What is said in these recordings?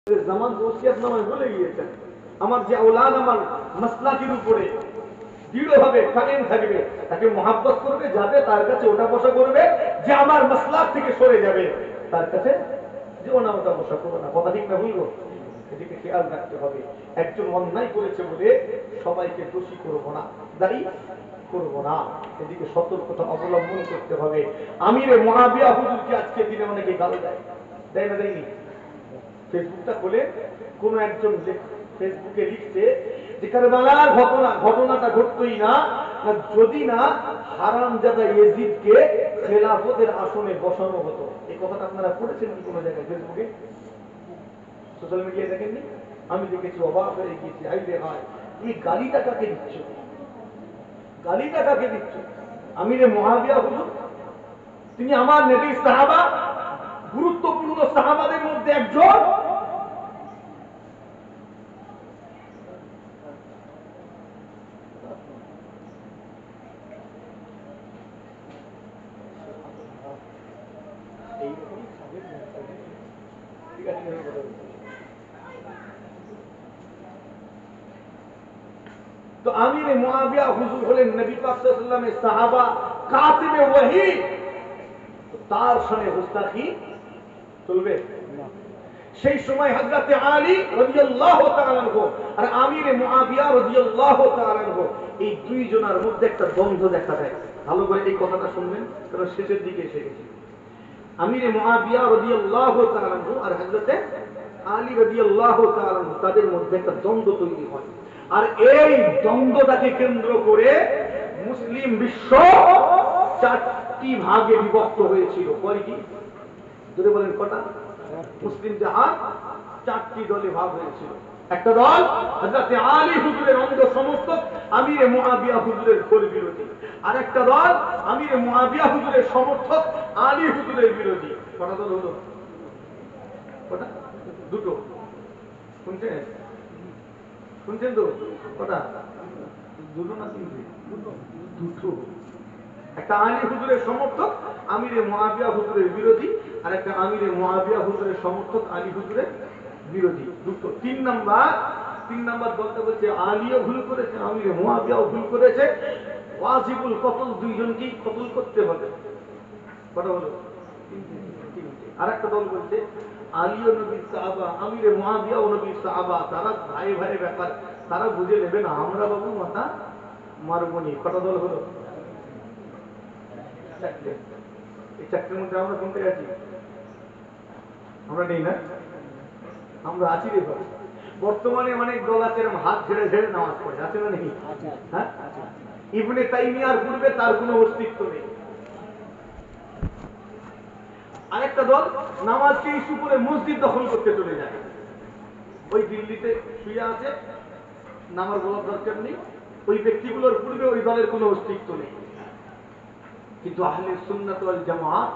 জামান ওসিয়ত নামায় বলে গিয়েছেন, আমার যে আওলাদ আমার মাসলাকের উপরে দৃঢ়ভাবে কায়েম থাকবে, তাকে মহাব্বত করবে, যাবে তার কাছে ওটা বসা করবে, যে আমার মাসলাক থেকে সরে যাবে তার কাছে যেও না ওটা বসা করো না। কথা ঠিক না ভুলবো? এদিকে খেয়াল রাখতে হবে। একজন অন্যায় করেছে বলে সবাইকে দোষী করবো না, দায়ী করবো না, এদিকে সতর্কতা অবলম্বন করতে হবে। আমিরে মুআবিয়া হুজুরকে আজকে দিনে অনেকে গাল দেয়, দেয় না দেয়নি? ফেসবুকটা খুলে কোন একজন ফেসবুকে লিখছে যে কারবালার ঘটনাটা ঘটতই না যদি না হারামজাদা ইয়াজিদকে খেলাফতের আসনে বসানো হতো। এই কথাটা আপনারা পড়েছেন কি কোনো জায়গায়? ফেসবুকে, সোশ্যাল মিডিয়ায় দেখেননি? আমি দেখেছি, অবাক হয়ে গিয়েছি। হাই রে হাই, এই গালিটা কাকে দিচ্ছ? গালিটা কাকে দিচ্ছ? আমিরে মুআবিয়া হুজুর, তিনি আমার নবীর সাহাবা, গুরুত্বপূর্ণ সাহাবাদের মধ্যে একজন। তো আমিরে মুআবিয়া হুজুর হলেন নবী পাক সাল্লাল্লাহু আলাইহি ওয়াসাল্লামের সাহাবা, কাতিবে ওহী। তার সাথে গুস্তাখি চলবে না। সেই সময় হযরতে আলী রাদিয়াল্লাহু তাআলা আনহু আর আমিরে মুআবিয়া রাদিয়াল্লাহু তাআলা আনহু, এই দুই জনের মধ্যে একটা দ্বন্দ্ব দেখা দেয়। ভালো করে এই কথাটা শুনবেন, কারণ শেষের দিকে এসে গেছে। আমিরে মুআবিয়া রাদিয়াল্লাহু তাআলা আনহু আর হযরতে আলী রাদিয়াল্লাহু তাআলা আনহু, তাদের মধ্যে একটা দ্বন্দ্ব তৈরি হয়। আর এই দ্বন্দ্বটাকে কেন্দ্র করে মুসলিম বিশ্ব চারটি ভাগে বিভক্ত হয়েছিল। কয়টি? যদি বলেন কটা? মুসলিম জাহান চারটি দলে ভাগ হয়েছিল। একটা দল হযরতে আলী হুজুরের অন্ধ সমর্থক, আমিরে মুআবিয়া হুজুরের ঘোর বিরোধী। আর একটা দল আমিরে মুআবিয়া হুজুরের সমর্থক, আলী হুজুরের বিরোধী। কটা দল হলো? কটা? দুটো। শুনছেন? শুনছেন তো? কটা? দুটো না তিনটে? দুটো। একটা আলী হুজুরের সমর্থক, আমিরে মুআবিয়া হুজুরের বিরোধী, আর একটা আমিরে মুআবিয়া হুজুরের সমর্থক, আলী হুজুরের বিরোধী। দুটো। তিন নাম্বার দলটা বলছে আলীও ভুল করেছে, আমিরে মুআবিয়াও ভুল করেছে, ওয়াজিবুল কতল, দুইজনকেই কতল করতে হবে। কটা হলো? তিনটে। আর একটা দল বলছে আলীও নবীর সাহাবা, আমিরে মুআবিয়াও নবীর সাহাবা, তারা ভাই ভাই ব্যাপার, তারা বুঝে নেবে না, আমরা বাবু মাথা মারবনি। কটা দল হলো? চারটে। এই চারটের মধ্যে আমরা কোনটা আছি? আমরা নেই না? আমরা আছি রে ভাই। বর্তমানে অনেক দল আছে হাত ছেড়ে ছেড়ে নামাজ পড়ে, আছে না নেই? হ্যাঁ, ইবনে তাইমিয়ার পূর্বে তার কোনো অস্তিত্ব নেই। আরেকটা দল নামাজকে ইস্যু করে মসজিদ দখল করতে চলে যায়। ওই দিল্লিতে শুয়ে আছে, নামাজ বলার দরকার নেই। ওই ব্যক্তিগুলোর পূর্বে ওই দলের কোনো অস্তিত্ব নেই। কিন্তু আহলে সুন্নাত ওয়াল জামাত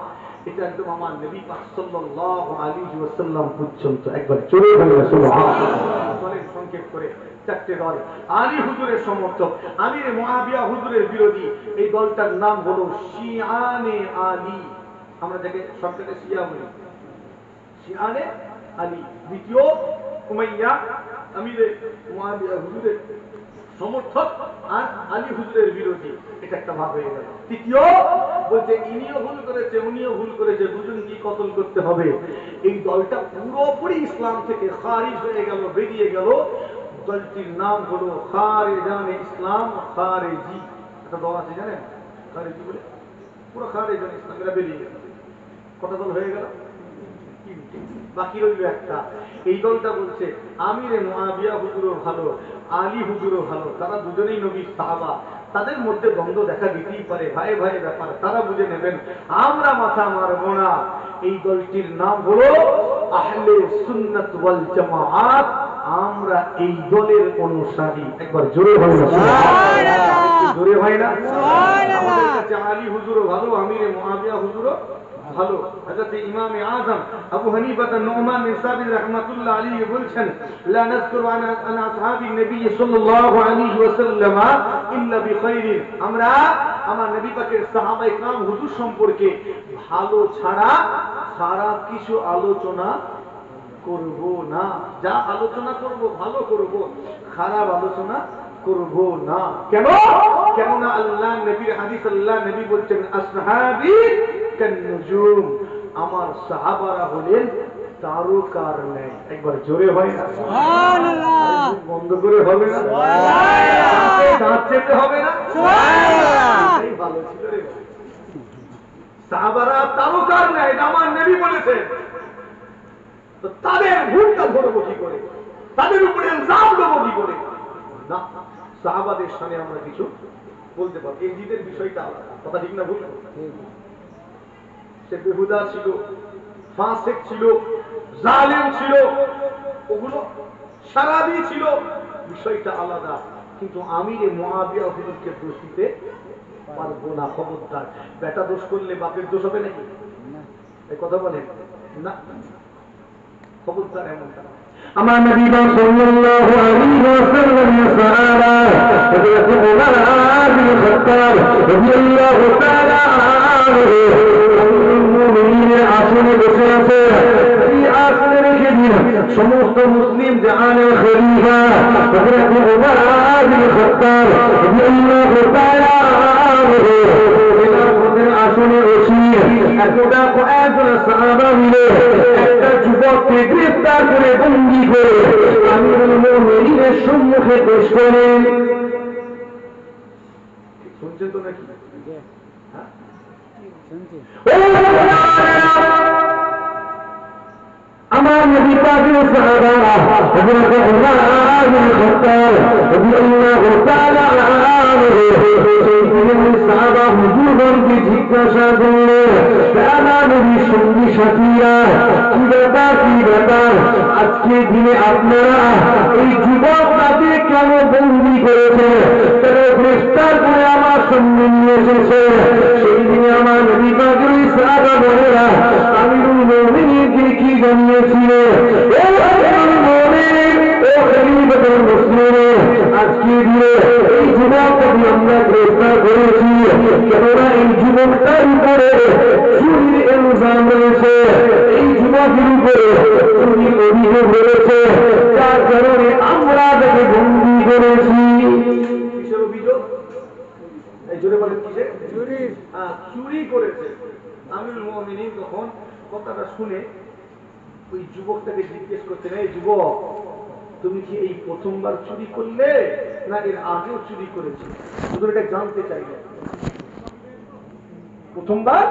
এটা একদম আমার নবী পাক সাল্লাল্লাহু আলাইহি ওয়াসাল্লাম পর্যন্ত। একবার জোরে বলুন সুবহানাল্লাহ। দলের সংক্ষেপ করে চারটে দল। আলী হুজুরের সমর্থক, আমিরে মুআবিয়া হুজুরের বিরোধী। এই দলটার নাম হলো শিয়ানে আলী। আমরা যাকে শর্টকাটে শিয়া বলি, শিয়ানে আলী। দ্বিতীয় উমাইয়া, আমিরে মুআবিয়া হুজুরের সমর্থক আর আলী হুজুরের বিরোধী। এটা একটা ভাগ হয়ে গেল। তৃতীয় বলছে ইনিও ভুল করেছে, উনিও ভুল করেছে, দুজন কি কতল করতে হবে। এই দলটা পুরোপুরি ইসলাম থেকে খারিজ হয়ে গেল, বেরিয়ে গেল। দলটির নাম হলো খারেজানে ইসলাম, খারেজি। একটা দল আছে জানেন, খারেজি বলে, পুরো খারেজানে ইসলাম, এরা বেরিয়ে গেল। কটা দল হয়ে গেল? বাকি রইল একটা। এই দলটা বলছে আমিরে মুআবিয়া হুজুরও ভালো, আলী হুজুরও ভালো, তারা দুজনেই নবীর সাহাবা, তাদের মধ্যে দ্বন্দ্ব দেখা দিতেই পারে, ভাই ভাই ব্যাপার, তারা বুঝে নেবেন, আমরা মাথা মারব না। এই দলটির নাম হলো আহলে সুন্নাত ওয়াল জামাআত। আমরা এই দলের অনুসারী। একবার জোরে হয় না? সুবহানাল্লাহ। জোরে হয় না? সুবহানাল্লাহ। আমাদের কাছে আলী হুজুরও ভালো, আমিরে মুআবিয়া হুজুরও ভালো। হযরত ইমাম আযম আবু হানিফা নুমান বিন সাবিত রাহমাতুল্লাহ আলাইহি বলেছেন, লা নাযকুরু আন আসহাবিন নবী সাল্লাল্লাহু আলাইহি ওয়াসাল্লাম ইল্লা বিখাইরিন। আমরা আমার নবী পাকের সাহাবায়ে کرام হুজুর সম্পর্কে ভালো ছাড়া খারাপ কিছু আলোচনা করব না। যা আলোচনা করব ভালো করব, খারাপ আলোচনা করব না। কেন? কেননা আল্লাহ নবীর হাদিস, আল্লাহ নবী বলছেন আসহাবী কান্নুজুম, আমার সাহাবারা হলেন তারকার ন্যায়। একবার জোরে হয় না সুবহানাল্লাহ, বন্ধ করে হবে না সুবহানাল্লাহ, দাঁত চেপে হবে না সুবহানাল্লাহ। এই ভালো ছিল রে, সাহাবারা তারকার ন্যায়, আমার নবী বলেছেন। তো তাদের ভুলটা ধরবো কি করে, তাদের উপরে ইলজাম দেবো কি করে? না, সাহাবাদের সামনে আমরা কিছু বলতে পারবো। এই জিদের বিষয়টা আলাদা, কথা ঠিক না ভুল? সে বেহুদা ছিল, ফাসিক ছিল, জালেম ছিল, ওগুলো শারাবি ছিল, বিষয়টা আলাদা। কিন্তু আমিরে মুআবিয়া হুজুরকে দোষ দিতে পারবো না। খবরদার, বেটা দোষ করলে বাপের দোষ হবে নাকি? এই কথা বলেন না, খবরদার এমনটা। আমার নবী সাল্লাল্লাহু আলাইহি ওয়াসাল্লাম সাহাবা হযরত ওমর বিন খাত্তাব রাদিয়াল্লাহু তাআলা আনহু মুমিনের আসনে বসে আছে। এই আসনে রেখে দিন সমস্ত মুসলিম জাহানের খলিফা হযরত ওমর বিন খাত্তাব রাদিয়াল্লাহু তাআলা আনহু আসনে বসিয়ে একটা কয়েকজন সাহাবা মিলে একটা যুবককে গ্রেফতার করে বন্দী করে আমিরুল মুমিনের সম্মুখে পেশ করেন। শুনছেন তো নাকি? আমার নবী পাকের সাহাবারা হযরত ওমর বিন খাত্তাব রাদিয়াল্লাহু তাআলা আনহু সাহাবা হুজুরগণকে জিজ্ঞাসা করলেন, তারা নবীর সঙ্গী সাথীরা, কি ব্যাপার আজকে দিনে আপনারা এই যুবকটাকে কেন বন্দী করেছে, কেন গ্রেফতার করে আমার সঙ্গে নিয়ে এসেছে? সেই দিনে আমার নবী পাকের সাহাবা বোনেরা আমিরুল মুমিনিনকে কি জানিয়েছিল? আজকে দিনে এই যুবকটাকে আমরা গ্রেফতার করেছি, কেননা এই যুবকটার উপরে চুরির ইলজাম রয়েছে, এই যুবকের উপরে চুরির অভিযোগ রয়েছে, যার কারণে আমরা তাকে বন্দী করেছি। কিসের অভিযোগ? এই জোরে বলেন কিসের? চুরি। চুরি করেছে। আমিরুল মুমিনিন তখন কথাটা শুনে ওই যুবকটাকে জিজ্ঞেস করছেন, এই যুবক, তুমি কি এই প্রথমবার চুরি করলে না এর আগেও চুরি করেছি? হুজুর এটা জানতে চাইলেন, প্রথমবার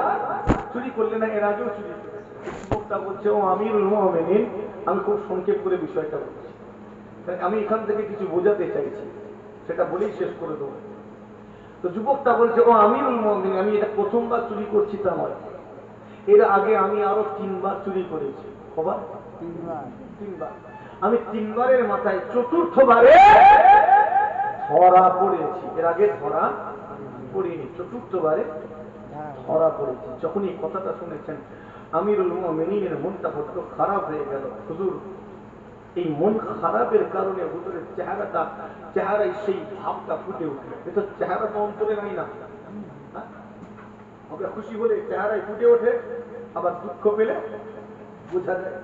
চুরি করলে না এর আগেও চুরি করেছে? যুবকটা বলছে, ও আমিরুল মুমিনিন, আমি খুব সংক্ষেপ করে বিষয়টা বলছি, আমি এখান থেকে কিছু বোঝাতে চাইছি, সেটা বলেই শেষ করে দেবো। তো যুবকটা বলছে, ও আমিরুল মুমিনিন, আমি এটা প্রথমবার চুরি করছি তা নয়, এর আগে আমি আরো 3 বার চুরি করেছি। কবার? 3 বার। আমি 3 বারের মাথায় 4র্থবারে ধরা পড়েছি, এর আগে ধরা পড়িনি, 4র্থবারে ধরা পড়েছি। যখন এই কথাটা শুনেছেন আমিরুল মুমিনিনের মনটা বড্ড খারাপ হয়ে গেল। হুজুর, এই মন খারাপের কারণে হুজুরের চেহারায় সেই ভাবটা ফুটে উঠল। এটা চেহারা তো অন্তরে নাই না, আমরা খুশি হলে চেহারায় ফুটে ওঠে, আবার দুঃখ পেলে বোঝা যায়।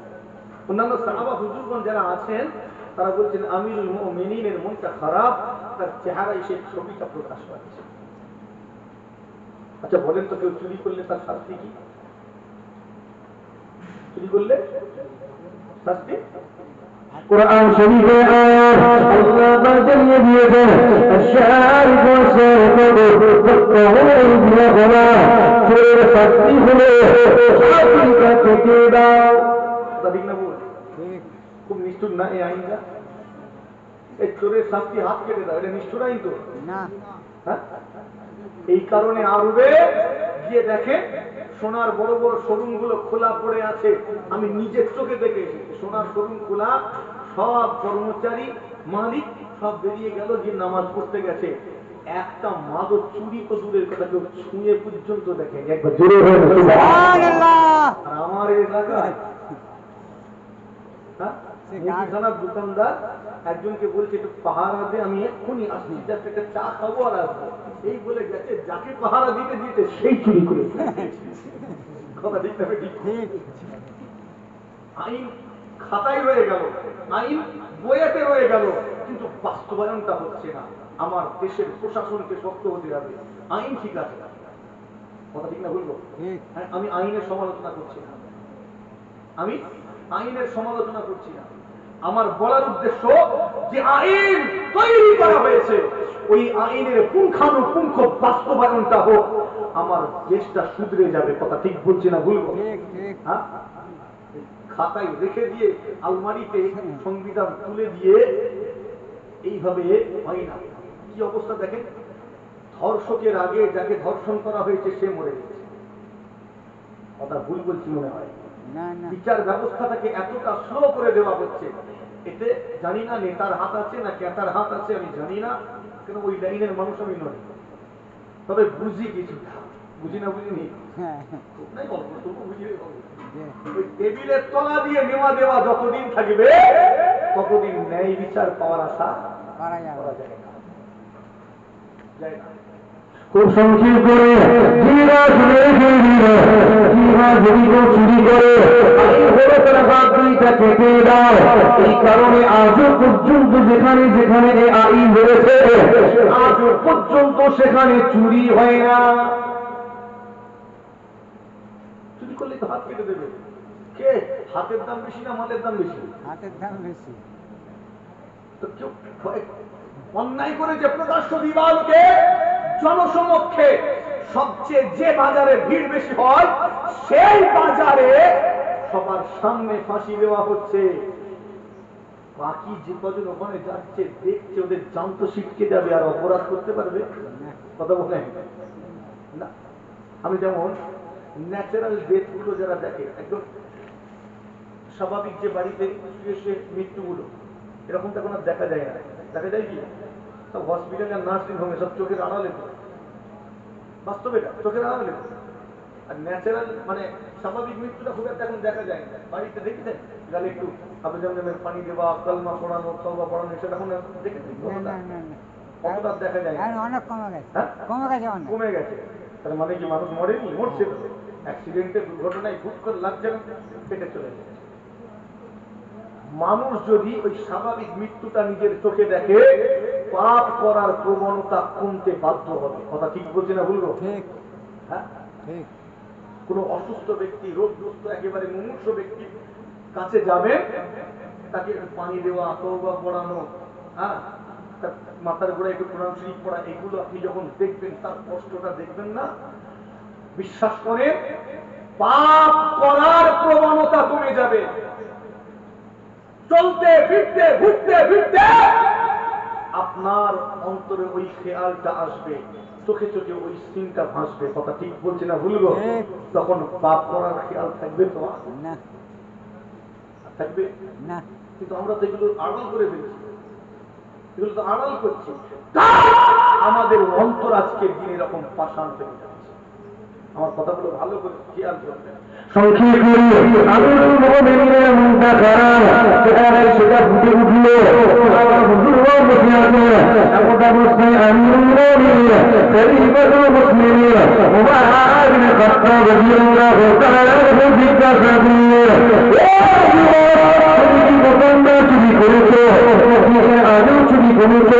অন্যান্য সাহাবা হুজুরগণ যারা আছেন তারা বলছেন আমিরুল মুমিনিনের মনটা খারাপ, তার চেহারায় সেই ছবিটা প্রকাশ পাচ্ছে। আচ্ছা বলেন তো, কেউ চুরি করলে তার শাস্তি কি? চুরি করলে শাস্তি? কোরআন শরীফে আয়াত আল্লাহ পাক জানিয়ে দিয়েছেন, আশ-শারিকু ওয়াস-সারিকু ফাক্তাহু আইদিয়াহুমা, চোরের শাস্তি হলো হাতের কাছে কেটে দাও। ঠিক না বল? খুব নিষ্ঠুর না এই আইনটা? এই চোরের শাস্তি হাত কেটে দাও, এটা নিষ্ঠুর আইন তো না? এই কারণে আরবে গিয়ে দেখে সোনার বড় বড় শোরুম গুলো খোলা পড়ে আছে। আমি নিজের চোখে দেখে এসেছি, সোনার শোরুম খোলা, সব কর্মচারী মালিক সব বেরিয়ে গেল, যে নামাজ পড়তে গেছে। একটা মাদক চুরি তো দূরের কথা, কেউ ছুঁয়ে পর্যন্ত দেখেনি। একবার জোরে বলেন সুবহানাল্লাহ। আর আমার এলাকায় মুদিখানার দোকানদার একজনকে বলছে একটু পাহারা দে, আমি এক্ষুনি আসছি, যাতে একটা চা খাবো আর আসবো, এই বলে গেছে। যাকে পাহারা দিতে দিতে সেই চুরি করেছে। কথা ঠিক না? ঠিক। আইন খাতায় রয়ে গেল, আইন বইয়েতে রয়ে গেল, কিন্তু বাস্তবায়নটা হচ্ছে না। আমার দেশের প্রশাসনকে শক্ত হতে হবে। আইন ঠিক আছে, কথা ঠিক না বলবো? আমি আইনের সমালোচনা করছি না, আমি আইনের সমালোচনা করছি না। আমার বলার উদ্দেশ্য যে আইন তৈরি করা হয়েছে, ওই আইনের পুঙ্খানুপুঙ্খ বাস্তবায়নটা হোক, আমার দেশটা শুধরে যাবে। কথা ঠিক বলছি না বলবো? হ্যাঁ, খাতায় রেখে দিয়ে আলমারিতে সংবিধান তুলে দিয়ে এইভাবে হয় না। কি অবস্থা দেখেন, ধর্ষকের আগে যাকে ধর্ষণ করা হয়েছে সে মরে গেছে। কথা ভুল বলছি মনে হয়? বিচার ব্যবস্থাটাকে এতটা স্লো করে দেওয়া হচ্ছে, এতে জানি না নেতার হাত আছে না ক্যাটার হাত আছে, আমি জানি না, কেন ওই লাইনের মানুষ আমি নই। তবে বুঝি কিছুটা, বুঝি না বুঝিনি নাই গল্প, তবু বুঝিয়ে ওই টেবিলের তলা দিয়ে নেওয়া দেওয়া যতদিন থাকবে ততদিন ন্যায় বিচার পাওয়ার আশা করা যায় না, যায় না। খুব সংক্ষেপ করে জিরা শুনে ফেলবিরা, জিরা যদি কেউ চুরি করে এই বড় তারা হাত দুইটা কেটে দাও। এই কারণে আজও পর্যন্ত যেখানে যেখানে এই আইন রয়েছে, আজও পর্যন্ত সেখানে চুরি হয় না। চুরি করলে তো হাত কেটে দেবে। কে হাতের দাম বেশি না মালের দাম বেশি? হাতের দাম বেশি। তো কেউ অন্যায় করে যে প্রকাশ্য দিবালোকে জনসমক্ষে সবচেয়ে যে বাজারে ভিড় বেশি হয়, সেই বাজারে সবার সামনে ফাঁসি দেওয়া হচ্ছে। বাকি যে কজন ওখানে যাচ্ছে দেখছে, ওদের জান তো ছিটকে যাবে, আর অপরাধ করতে পারবে? কথা বলেন না। আমি যেমন ন্যাচারাল ডেথ গুলো যারা দেখে, একদম স্বাভাবিক যে বাড়িতে শুয়ে মৃত্যুগুলো, এরকম তখন আর দেখা যায় না। দেখা যায় কি সব হসপিটাল আর নার্সিং হোমে সব চোখের আড়ালে, বাস্তবে চোখের আড়ালে। আর ন্যাচারাল মানে স্বাভাবিক মৃত্যুটা খুব একটা এখন দেখা যায় না। বাড়িতে দেখেছেন গেলে একটু আবেদনের পানি দেওয়া, কলমা পড়ানো, তওবা পড়ানো, সেটা এখন দেখেছেন? কতটা দেখা যায় না, অনেক কমে গেছে। হ্যাঁ কমে কমে গেছে গেছে। তার মানে কি মানুষ মরেনি? মরছে তো। অ্যাক্সিডেন্টে দুর্ঘটনায় ভুট করে লাগছে না, পেটে চলে যায়। মানুষ যদি ওই স্বাভাবিক মৃত্যুটা নিজের চোখে দেখে, পাপ করার প্রবণতা কমতে বাধ্য হবে। কথা ঠিক বলছি না বলবো? ঠিক। হ্যাঁ, ঠিক। কোন অসুস্থ ব্যক্তি, রোগগ্রস্ত একেবারে মুমূর্ষ ব্যক্তি কাছে যাবে, তাকে একটু পানি দেওয়া, তওবা পড়ানো, হ্যাঁ, তার মাথার গোড়ায় একটু কোরআন শরীফ পড়া, এগুলো আপনি যখন দেখবেন তার কষ্টটা দেখবেন না, বিশ্বাস করেন পাপ করার প্রবণতা কমে যাবে। চলতে ফিরতে ঘুরতে ফিরতে আপনার অন্তরে ওই খেয়ালটা আসবে, চোখে চোখে ওই সিনটা ভাসবে। কথা ঠিক বলছি না ভুলবো? তখন পাপ করার খেয়াল থাকবে তো না, থাকবে না। কিন্তু আমরা তো এগুলো আড়াল করে ফেলছি, এগুলো তো আড়াল করছি। আমাদের অন্তর আজকে দিন এরকম পাষাণ হয়ে যাচ্ছে। আমার কথাগুলো ভালো করে খেয়াল করবেন। সংক্ষেপ করে আমিরুল মুমিনিনের মনটা খারাপ, সেটা ফুটে উঠলো। আমার হুজুরও বসে আছে, এমনটা অবস্থায় আমিরুল মুমিনিন খলিফাতুল মুসলিমিন ওমর ইবনে খাত্তাব রাদিয়াল্লাহু তাআলা জিজ্ঞাসা করলেন, তুমি কি প্রথমবার চুরি করেছো? আজও চুরি করেছো?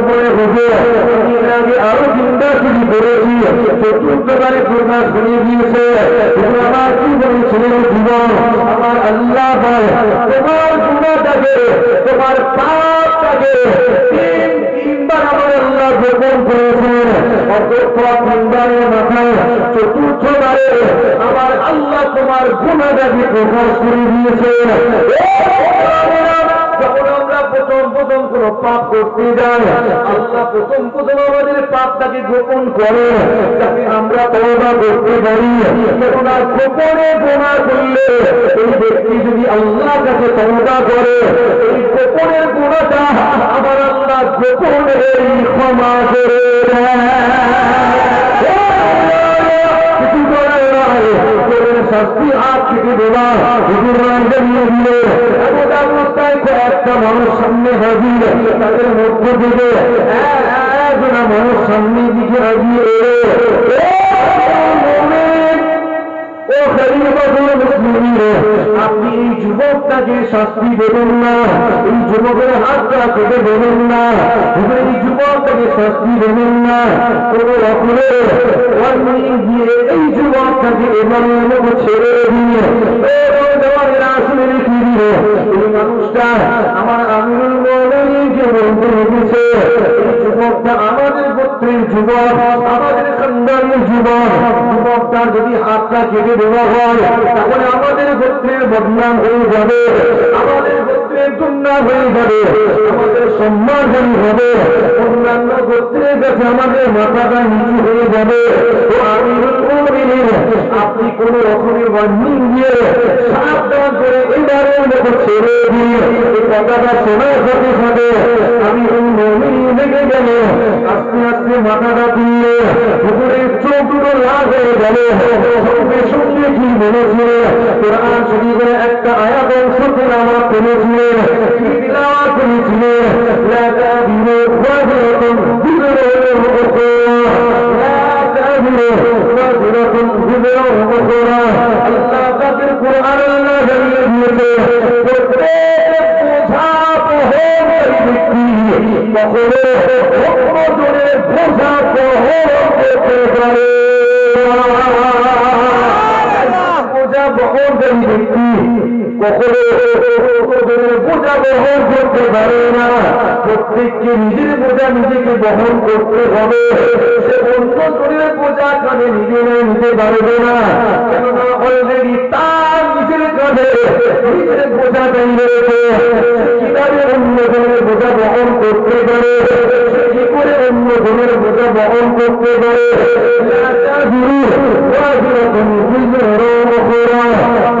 পরে হুজুর আমি এর আগে আরো 3টা চুরি করেছি। চতুর্থবারে প্রকাশ করে দিয়েছে, আমার জীবনের জীবন আমার আল্লাহ তোমার গুণাটাকে, তোমার পাপটাকে তিনবার আমার আল্লাহ গোপন করেছেন। অতঃপর 3বারের মাথায় চতুর্থবারে আমার আল্লাহ তোমার গুণাটাকে প্রকাশ করে দিয়েছেন। যখন আমরা প্রথম কোন পাপ করতে যাই, আল্লাহ প্রথম আমাদের পাপটাকে গোপন করে, যাতে আমরা তওবা করতে পারি। কেননা গোপনে গুনাহ করলে এই ব্যক্তি যদি আল্লাহ কাছে তওবা করে, এই গোপনের গুনাহটা আমার আল্লাহ গোপনে ক্ষমা করে শাস্তি হাত থেকে দেওয়া একটা মানুষ সামনে হাজির, তাদের মধ্য থেকে একজনা মানুষ সামনের দিকে হাজির, ও আপনি এই যুবকটাকে শাস্তি দেবেন না, এই যুবকের হাতটা কেটে দেবেন না, এই যুবকটাকে শাস্তি দেবেন না। কোনো রকমে গিয়ে এই যুবকটাকে এবারের মতো ছেড়ে দিয়ে আসলে রেখে দিল। এই মানুষটা আমার আমিরুল মুমিনিনকে বলতে লেগেছে, এই যুবকটা আমাদের গোত্রের যুবক, আমাদের খানদানের যুবক, যুবকটার যদি হাতটা কেটে দেওয়া হয় তাহলে আমাদের গোত্রের বদনাম হয়ে যাবে, আমাদের গোত্রের গুনাহ হয়ে যাবে, আমাদের সম্মানহানি হবে, অন্যান্য গোত্রের কাছে আমাদের মাথাটা নিচু হয়ে যাবে। তো আমিরুল মুমিনিন আপনি কোন রকমের ওয়ার্নিং দিয়ে সাবধান করে এবারের মতো ছেড়ে দিয়ে এই কথাটা শোনার সাথে সাথে আমিরুল মুমিনিন লেগে গেল, আস্তে আস্তে মাথাটা দিয়ে পুকুরের চোখ দুটো লাল হয়ে গেল। সঙ্গে সঙ্গে কি বলেছিল, কোরআন শরীফের একটা আয়াত অংশ তেলাওয়াত করেছিলেন, কি তেলাওয়াত করেছিলেন, লা তাবিরু ওয়াজিরাতুন বিজরা উখরা, লা তাবিরু ওয়াজিরাতুন বিজরা উখরা। আল্লাহ পাকের কোরআন আল্লাহ জানিয়ে দিয়েছে প্রত্যেক বোঝা বহনকারী ব্যক্তি কখনো অন্যজনের বোঝা বহন করতে পারে, বোঝা বহনকারী ব্যক্তি কখনো অন্যজনের বোঝা বহন করতে পারে না। প্রত্যেককে নিজের বোঝা নিজেকে বহন করতে হবে, সে অন্যজনের বোঝা কাঁধে নিজেরা নিতে পারবে না, কেননা অলরেডি তার নিজের কাঁধে নিজের বোঝাটাই রয়েছে। কিভাবে অন্যজনের বোঝা বহন করতে পারে, সে কি করে অন্যজনের বোঝা বহন করতে পারে?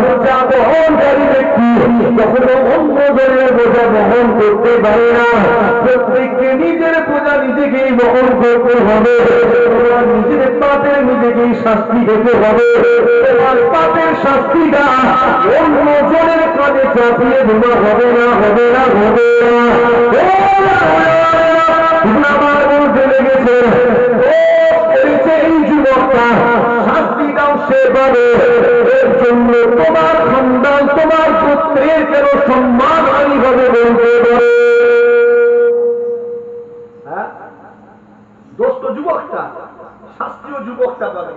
বোঝা বহনকারী ব্যক্তি কখনো অন্যজনের বোঝা বহন করতে পারে না। প্রত্যেককে নিজের বোঝা নিজেকেই বহন করতে হবে, তোমার নিজের পাপের নিজেকেই শাস্তি দিতে হবে। তোমার পাপের শাস্তিটা অন্যজনের কাঁধে চাপিয়ে দেওয়া হবে না, হবে না, হবে না। আমার বলতে লেগেছে এই যুবকটা শাস্তিটাও সে পাবে, এর জন্য তোমার খানদান তোমার পুত্রের কেন সম্মান হানি হবে বলতে পারে? দোস্ত যুবকটা শাস্ত্রীয় যুবকটা পাবে,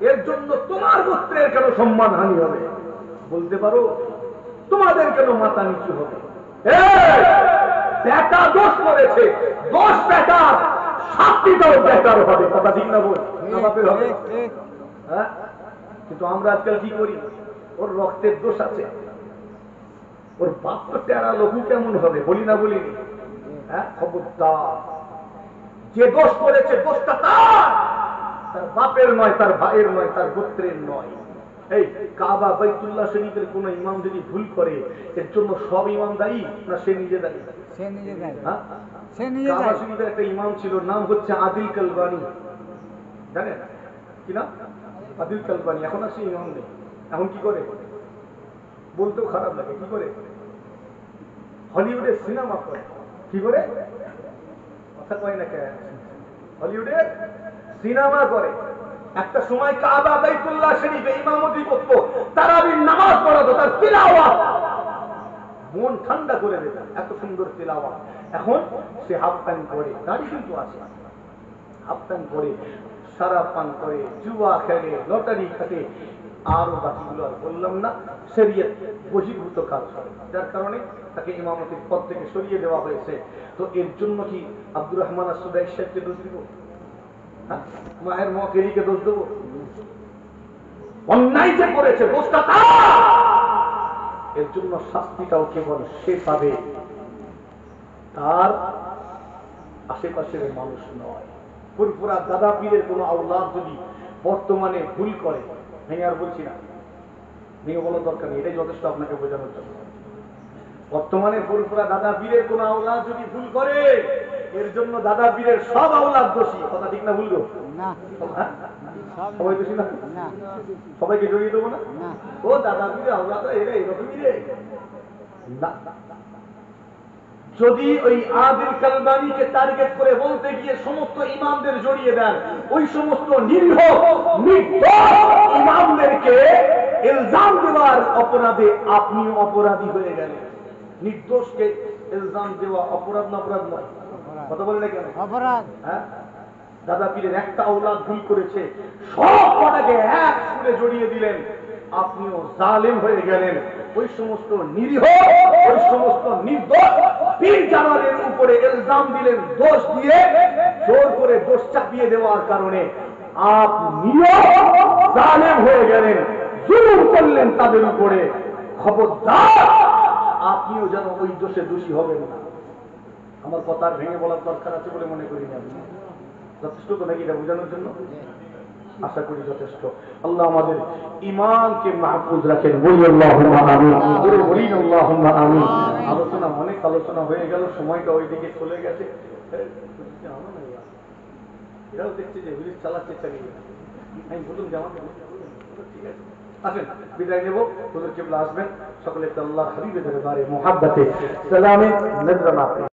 এর জন্য তোমার গোত্রের কেন সম্মান হানি হবে বলতে পারো? তোমাদের কেন মাথা নিচু হবে? বেটা দোষ করেছে, দোষ বেটার, শাস্তিটাও বেটার হবে। কথা ঠিক না বল? বাপের হবে। হ্যাঁ, কিন্তু আমরা আজকাল কি করি, ওর রক্তের দোষ আছে, ওর বাপ তো টেরা লঘু কেমন হবে বলি না বলিনি? হ্যাঁ, খবরদার, যে দোষ করেছে দোষটা তার বাপের নয়, তার ভাইয়ের নয়, তার গোত্রের নয়। এই কাবা বাইতুল্লাহ শরীফের কোন ইমাম যদি ভুল করে এর জন্য সব ইমাম দায়ী না সে নিজে দায়ী? সে নিজে দায়ী। হ্যাঁ, সে নিজে কাবা দায়ী। শরীফের একটা ইমাম ছিল, নাম হচ্ছে আদিল কালবানি, জানেন কি না? আদিল কালবানি এখন আর সে ইমাম নেই। এখন কি করে বলতেও খারাপ লাগে, কি করে হলিউডের সিনেমা করে, কি করে কথা কয় না কেন, হলিউডের সিনেমা করে। একটা সময় কাবা বাইতুল্লাহ শরীফে ইমামতি করতো, তারাবির নামাজ পড়াতো, তার তিলাওয়াত মন ঠান্ডা করে দিত, এত সুন্দর তিলাওয়াত। এখন সে হাফ প্যান্ট করে, দাড়ি কিন্তু আছে, হাফ প্যান্ট করে, সারা পান করে, জুয়া খেলে, লটারি খাটে, আরো বাকিগুলো আর বললাম না, শরীয়ত বহির্ভূত কাজ করে, যার কারণে তাকে ইমামতির পদ থেকে সরিয়ে দেওয়া হয়েছে। তো এর জন্য কি আব্দুর রহমান আসুদাই সাহেবকে দোষ দিব? মায়ের মকেরিকে দোষ দেবো? অন্যায় যে করেছে দোষটা তার, এর জন্য শাস্তিটাও কেবল সে পাবে, তার আশেপাশের মানুষ নয়। পুরপুরা দাদা পীরের কোন আওলাদ যদি বর্তমানে ভুল করে, ভেঙে আর বলছি না, ভেঙে বলার দরকার নেই, এটাই যথেষ্ট আপনাকে বোঝানোর জন্য। বর্তমানে পুরপুরা দাদা পীরের কোন আওলাদ যদি ভুল করে, এর জন্য দাদা পীরের সব আওলাদ দোষী। কথা ঠিক না ভুলবো? না, সবাই দোষী না? না, সবাইকে জড়িয়ে দেবো না? না। ও দাদা পীরের আওলাদ এরা এরকমই রে না। যদি ওই আদিল কালবানিকে টার্গেট করে বলতে গিয়ে সমস্ত ইমামদের জড়িয়ে দেন, ওই সমস্ত নিরীহ নির্দোষ ইমামদেরকে ইলজাম দেওয়ার অপরাধে আপনিও অপরাধী হয়ে গেলেন। নির্দোষকে ইলজাম দেওয়া অপরাধ না অপরাধ নয়? কথা বলে না কেন? অপরাধ। হ্যাঁ, দাদা পীরের একটা আওলাদ ভুল করেছে, সব কটাকে এক সুরে জড়িয়ে দিলেন, আপনিও জালেম হয়ে গেলেন। ওই সমস্ত নিরীহ, ওই সমস্ত নির্দোষ পীর জানোয়ারের উপরে ইলজাম দিলেন, দোষ দিয়ে জোর করে দোষ চাপিয়ে দেওয়ার কারণে আপনিও জালেম হয়ে গেলেন, জুলুম করলেন তাদের উপরে। খবরদার, আপনিও যেন ওই দোষে দোষী হবেন না। আমার কথা আর ভেঙে বলার দরকার আছে বলে মনে করি না। যথেষ্ট তো নাকি এটা বোঝানোর জন্য? আশা করি যথেষ্ট। আল্লাহ আমাদের ঈমানকে মাহফুজ রাখেন। বলি আল্লাহুম্মা আমিন। জোরে বলি আল্লাহুম্মা আমিন। আলোচনা, অনেক আলোচনা হয়ে গেল, সময়টা ওইদিকে চলে গেছে। এরাও দেখছে যে হুজুর চালাচ্ছে চালিয়ে, আমি বলুন যে আমার ঠিক আছে, আসেন বিদায় নেব। হুজুর কিবলা আসবেন, সকলে আল্লাহ হাবিবের দরবারে মুহাব্বতে সালামে নজরানা।